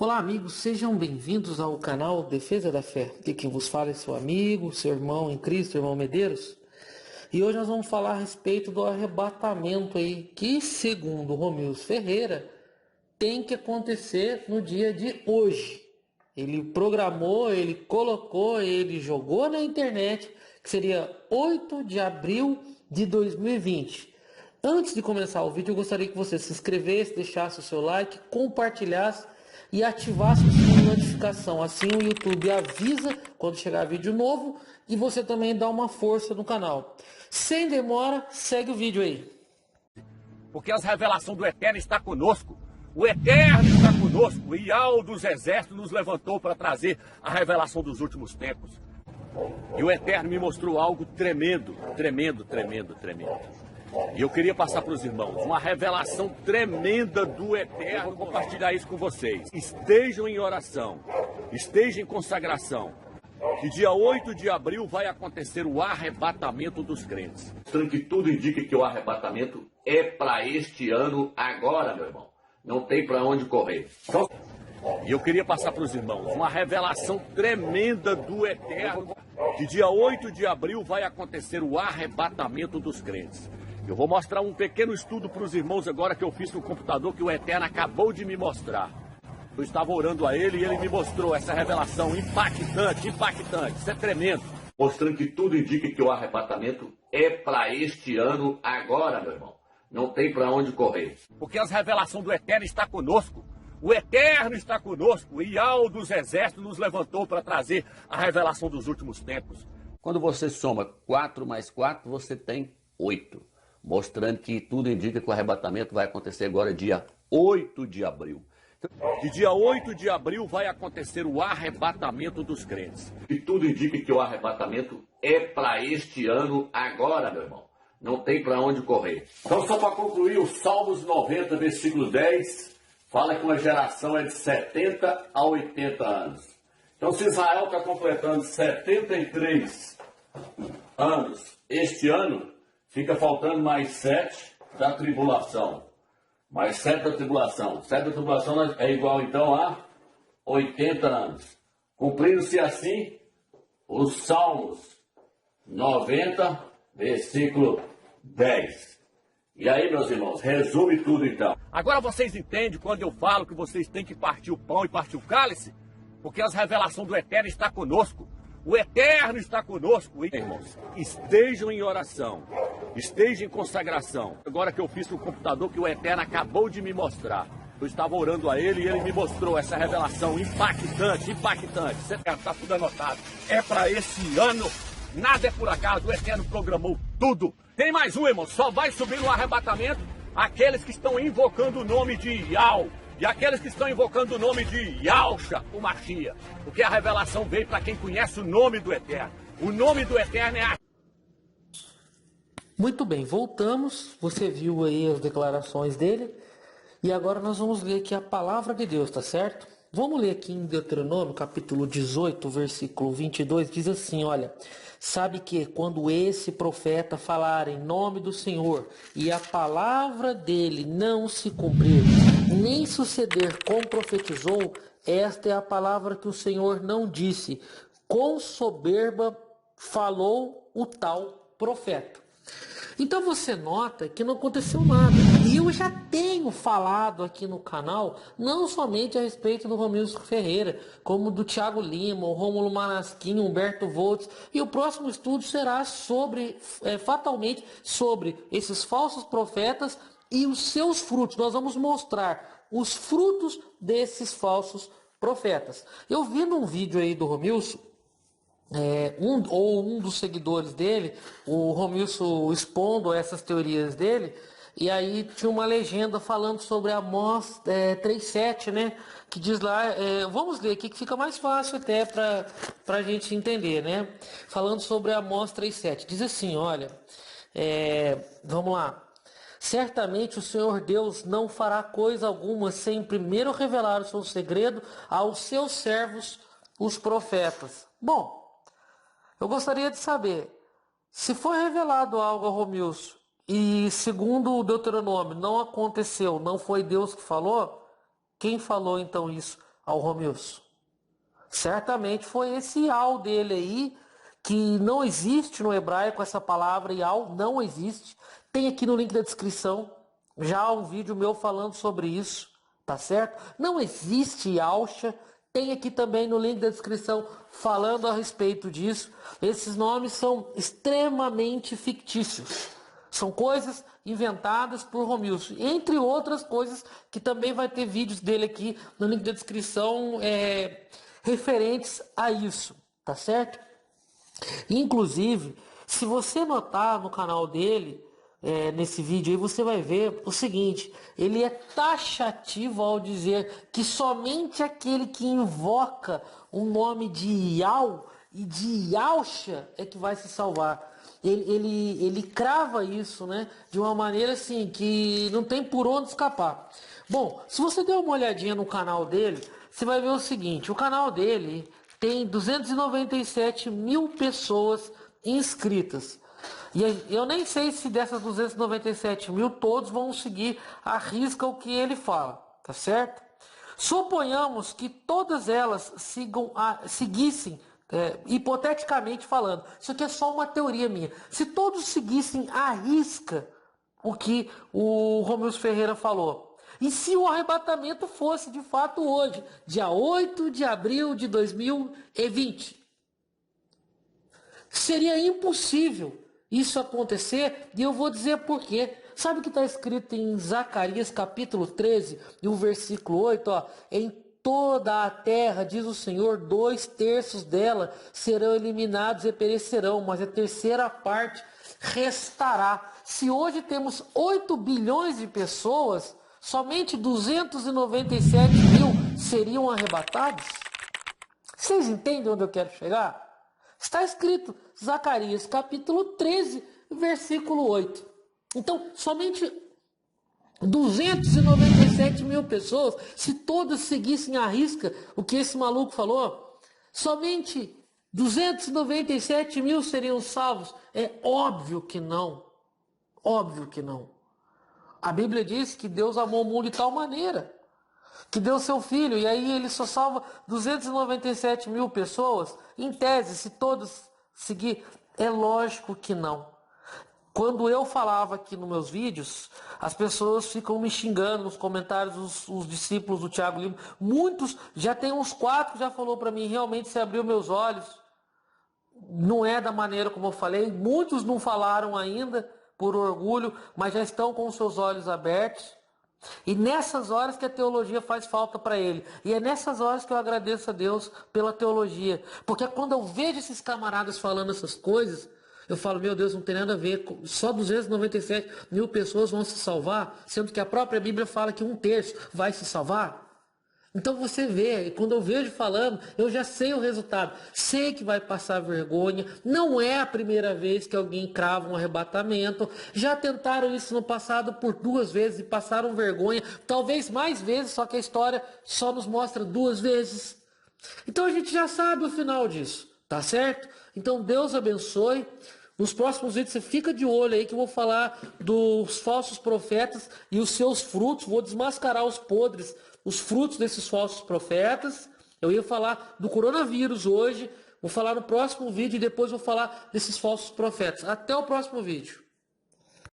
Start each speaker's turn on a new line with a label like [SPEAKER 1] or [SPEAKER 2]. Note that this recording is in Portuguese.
[SPEAKER 1] Olá, amigos, sejam bem-vindos ao canal Defesa da Fé. Aqui quem vos fala é seu amigo, seu irmão em Cristo, irmão Medeiros. E hoje nós vamos falar a respeito do arrebatamento aí, que segundo Romilson Ferreira, tem que acontecer no dia de hoje. Ele programou, ele colocou, ele jogou na internet, que seria 8 de abril de 2020. Antes de começar o vídeo, eu gostaria que você se inscrevesse, deixasse o seu like, compartilhasse e ativasse o sininho de notificação. Assim o YouTube avisa quando chegar vídeo novo e você também dá uma força no canal. Sem demora, segue o vídeo aí.
[SPEAKER 2] Porque as revelações do Eterno está conosco. O Eterno está conosco. O Ial dos Exércitos nos levantou para trazer a revelação dos últimos tempos. E o Eterno me mostrou algo tremendo, tremendo. E eu queria passar para os irmãos uma revelação tremenda do Eterno. Eu vou compartilhar isso com vocês. Estejam em oração, estejam em consagração. Que dia 8 de abril vai acontecer o arrebatamento dos crentes. Mostrando que tudo indica que o arrebatamento é para este ano agora, meu irmão. Não tem para onde correr. E eu queria passar para os irmãos uma revelação tremenda do Eterno. Que dia 8 de abril vai acontecer o arrebatamento dos crentes. Eu vou mostrar um pequeno estudo para os irmãos agora que eu fiz no computador que o Eterno acabou de me mostrar. Eu estava orando a ele e ele me mostrou essa revelação impactante. Isso é tremendo. Mostrando que tudo indica que o arrebatamento é para este ano agora, meu irmão. Não tem para onde correr. Porque as revelações do Eterno está conosco. O Eterno está conosco. O Ial dos Exércitos nos levantou para trazer a revelação dos últimos tempos. Quando você soma 4 mais 4, você tem 8. Mostrando que tudo indica que o arrebatamento vai acontecer agora dia 8 de abril. Que dia 8 de abril vai acontecer o arrebatamento dos crentes. E tudo indica que o arrebatamento é para este ano agora, meu irmão. Não tem para onde correr. Então, só para concluir, o Salmos 90, versículo 10, fala que uma geração é de 70 a 80 anos. Então, se Israel está completando 73 anos este ano, fica faltando mais 7 da tribulação. Mais 7 da tribulação. 7 da tribulação é igual, então, a 80 anos. Cumprindo-se assim, os Salmos 90, versículo 10. E aí, meus irmãos, resume tudo, então. Agora vocês entendem quando eu falo que vocês têm que partir o pão e partir o cálice? Porque as revelações do Eterno está conosco. O Eterno está conosco, irmãos. Estejam em oração, estejam em consagração. Agora que eu fiz no computador que o Eterno acabou de me mostrar. Eu estava orando a ele e ele me mostrou essa revelação impactante. Você está tudo anotado. É para esse ano, nada é por acaso, o Eterno programou tudo. Tem mais um, irmão, só vai subir no arrebatamento aqueles que estão invocando o nome de Ial. E aqueles que estão invocando o nome de Yahshua, o Mashiach. Porque a revelação veio para quem conhece o nome do Eterno. O nome do Eterno é...
[SPEAKER 1] Muito bem, voltamos. Você viu aí as declarações dele. E agora nós vamos ler aqui a palavra de Deus, tá certo? Vamos ler aqui em Deuteronômio, capítulo 18, versículo 22, diz assim, olha... Sabe que quando esse profeta falar em nome do Senhor e a palavra dele não se cumprir, nem suceder como profetizou, esta é a palavra que o Senhor não disse. Com soberba falou o tal profeta. Então você nota que não aconteceu nada. E eu já tenho falado aqui no canal, não somente a respeito do Romilson Ferreira, como do Thiago Lima, o Rômulo Manasquim, Humberto Voltes. E o próximo estudo será fatalmente sobre esses falsos profetas e os seus frutos. Nós vamos mostrar os frutos desses falsos profetas. Eu vi num vídeo aí do Romilson, um dos seguidores dele, o Romilson expondo essas teorias dele, e aí tinha uma legenda falando sobre Amós 3,7, né? Que diz lá, vamos ler aqui que fica mais fácil até para a gente entender, né? Falando sobre Amós 3,7, diz assim, olha, vamos lá. Certamente o Senhor Deus não fará coisa alguma sem primeiro revelar o seu segredo aos seus servos, os profetas. Bom, eu gostaria de saber, se foi revelado algo a Romilson e segundo o Deuteronômio não aconteceu, não foi Deus que falou, quem falou então isso ao Romilson? Certamente foi esse Yal dele aí, que não existe no hebraico essa palavra Yal, não existe. Tem aqui no link da descrição já um vídeo meu falando sobre isso, tá certo? Não existe Yalcha. Tem aqui também no link da descrição falando a respeito disso. Esses nomes são extremamente fictícios. São coisas inventadas por Romilson, entre outras coisas que também vai ter vídeos dele aqui no link da descrição referentes a isso, tá certo? Inclusive, se você notar no canal dele, nesse vídeo aí, você vai ver o seguinte: ele é taxativo ao dizer que somente aquele que invoca o nome de Yal e de Yalcha é que vai se salvar. Ele crava isso, né, de uma maneira assim que não tem por onde escapar. Bom, se você der uma olhadinha no canal dele, você vai ver o seguinte: o canal dele tem 297 mil pessoas inscritas. E eu nem sei se dessas 297 mil todos vão seguir à risca o que ele fala, tá certo? Suponhamos que todas elas seguissem, hipoteticamente falando, isso aqui é só uma teoria minha, se todos seguissem à risca o que o Romilson Ferreira falou, e se o arrebatamento fosse de fato hoje, dia 8 de abril de 2020, seria impossível isso acontecer, e eu vou dizer por quê. Sabe o que está escrito em Zacarias capítulo 13, e o versículo 8, ó, em toda a terra, diz o Senhor, 2/3 dela serão eliminados e perecerão, mas a terceira parte restará. Se hoje temos 8 bilhões de pessoas, somente 297 mil seriam arrebatados? Vocês entendem onde eu quero chegar? Está escrito Zacarias capítulo 13, versículo 8. Então, somente 297 mil pessoas, se todas seguissem à risca o que esse maluco falou, somente 297 mil seriam salvos? É óbvio que não. Óbvio que não. A Bíblia diz que Deus amou o mundo de tal maneira que deu seu filho, e aí ele só salva 297 mil pessoas. Em tese, se todos seguir, é lógico que não. Quando eu falava aqui nos meus vídeos, as pessoas ficam me xingando nos comentários, os discípulos do Thiago Lima. Muitos, já tem uns 4 já falou para mim, realmente você abriu meus olhos. Não é da maneira como eu falei. Muitos não falaram ainda por orgulho, mas já estão com os seus olhos abertos. E nessas horas que a teologia faz falta para ele. E é nessas horas que eu agradeço a Deus pela teologia. Porque quando eu vejo esses camaradas falando essas coisas, eu falo, meu Deus, não tem nada a ver. Só 297 mil pessoas vão se salvar, sendo que a própria Bíblia fala que 1/3 vai se salvar. Então você vê, quando eu vejo falando, eu já sei o resultado. Sei que vai passar vergonha. Não é a primeira vez que alguém crava um arrebatamento. Já tentaram isso no passado por 2 vezes e passaram vergonha. Talvez mais vezes, só que a história só nos mostra 2 vezes. Então a gente já sabe o final disso, tá certo? Então Deus abençoe. Nos próximos vídeos você fica de olho aí que eu vou falar dos falsos profetas e os seus frutos. Vou desmascarar os podres, os frutos desses falsos profetas. Eu ia falar do coronavírus hoje. Vou falar no próximo vídeo e depois vou falar desses falsos profetas. Até o próximo vídeo.